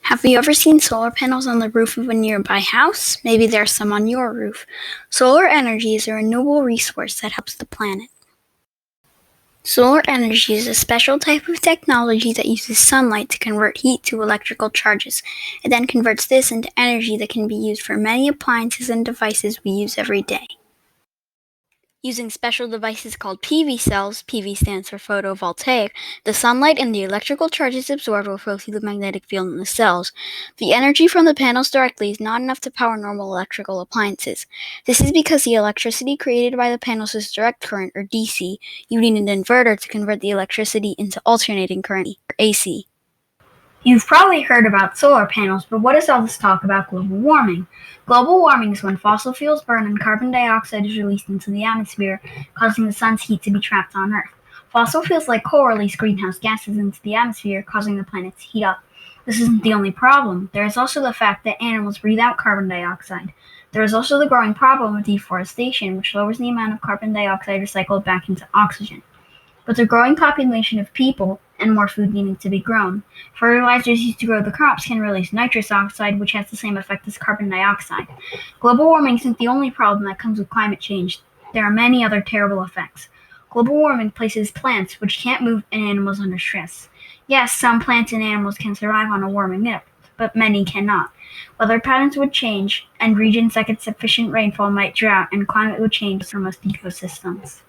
Have you ever seen solar panels on the roof of a nearby house? Maybe there's some on your roof. Solar energy is a renewable resource that helps the planet. Solar energy is a special type of technology that uses sunlight to convert heat to electrical charges. It then converts this into energy that can be used for many appliances and devices we use every day. Using special devices called PV cells, PV stands for photovoltaic, the sunlight and the electrical charges absorbed will flow through the magnetic field in the cells. The energy from the panels directly is not enough to power normal electrical appliances. This is because the electricity created by the panels is direct current, or DC. You need an inverter to convert the electricity into alternating current, or AC. You've probably heard about solar panels, but what is all this talk about global warming? Global warming is when fossil fuels burn and carbon dioxide is released into the atmosphere, causing the sun's heat to be trapped on Earth. Fossil fuels like coal release greenhouse gases into the atmosphere, causing the planet to heat up. This isn't the only problem. There is also the fact that animals breathe out carbon dioxide. There is also the growing problem of deforestation, which lowers the amount of carbon dioxide recycled back into oxygen. But the growing population of people and more food needing to be grown. Fertilizers used to grow the crops can release nitrous oxide, which has the same effect as carbon dioxide. Global warming isn't the only problem that comes with climate change. There are many other terrible effects. Global warming places plants which can't move and animals under stress. Yes, some plants and animals can survive on a warming Earth, but many cannot. Weather patterns would change, and regions that get sufficient rainfall might drought, and climate would change for most ecosystems.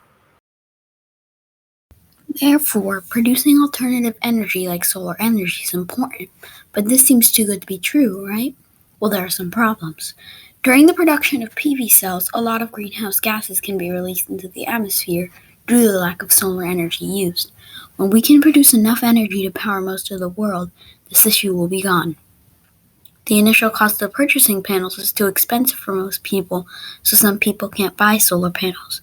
Therefore, producing alternative energy like solar energy is important, but this seems too good to be true, right? Well, there are some problems. During the production of PV cells, a lot of greenhouse gases can be released into the atmosphere due to the lack of solar energy used. When we can produce enough energy to power most of the world, this issue will be gone. The initial cost of purchasing panels is too expensive for most people, so some people can't buy solar panels.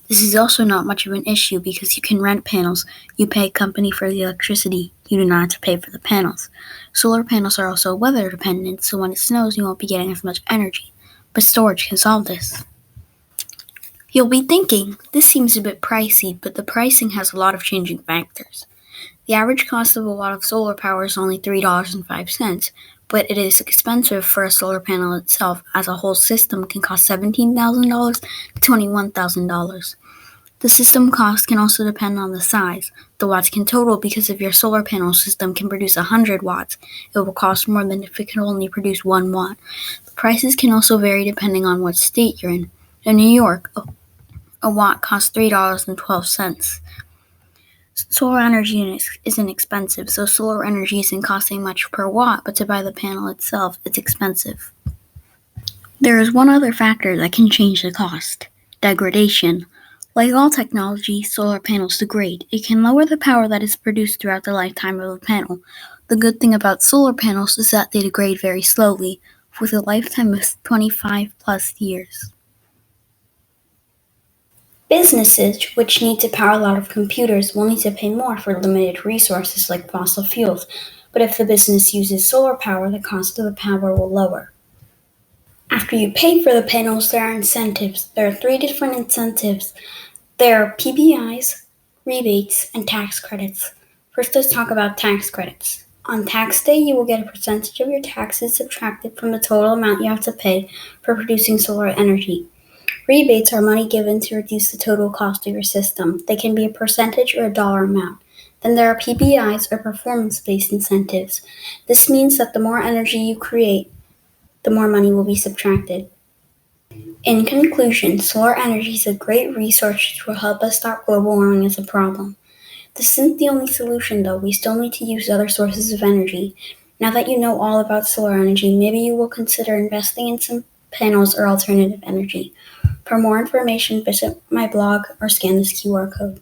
This is also not much of an issue because you can rent panels. You pay a company for the electricity. You do not have to pay for the panels. Solar panels are also weather dependent, so when it snows you won't be getting as much energy. But storage can solve this. You'll be thinking, this seems a bit pricey, but the pricing has a lot of changing factors. The average cost of a watt of solar power is only $3.05, but it is expensive for a solar panel itself, as a whole system can cost $17,000 to $21,000. The system cost can also depend on the size. The watts can total because if your solar panel system can produce 100 watts, it will cost more than if it can only produce 1 watt. The prices can also vary depending on what state you're in. In New York, a watt costs $3.12. Solar energy isn't expensive, so solar energy isn't costing much per watt, but to buy the panel itself, it's expensive. There is one other factor that can change the cost: degradation. Like all technology, solar panels degrade. It can lower the power that is produced throughout the lifetime of the panel. The good thing about solar panels is that they degrade very slowly, with a lifetime of 25 plus years. Businesses, which need to power a lot of computers, will need to pay more for limited resources like fossil fuels, but if the business uses solar power, the cost of the power will lower. After you pay for the panels, there are incentives. There are 3 different incentives. There are PBIs, rebates, and tax credits. First, let's talk about tax credits. On tax day, you will get a percentage of your taxes subtracted from the total amount you have to pay for producing solar energy. Rebates are money given to reduce the total cost of your system. They can be a percentage or a dollar amount. Then there are PBIs, or performance-based incentives. This means that the more energy you create, the more money will be subtracted. In conclusion, solar energy is a great resource which will help us stop global warming as a problem. This isn't the only solution though. We still need to use other sources of energy. Now that you know all about solar energy, maybe you will consider investing in some panels or alternative energy. For more information, visit my blog or scan this QR code.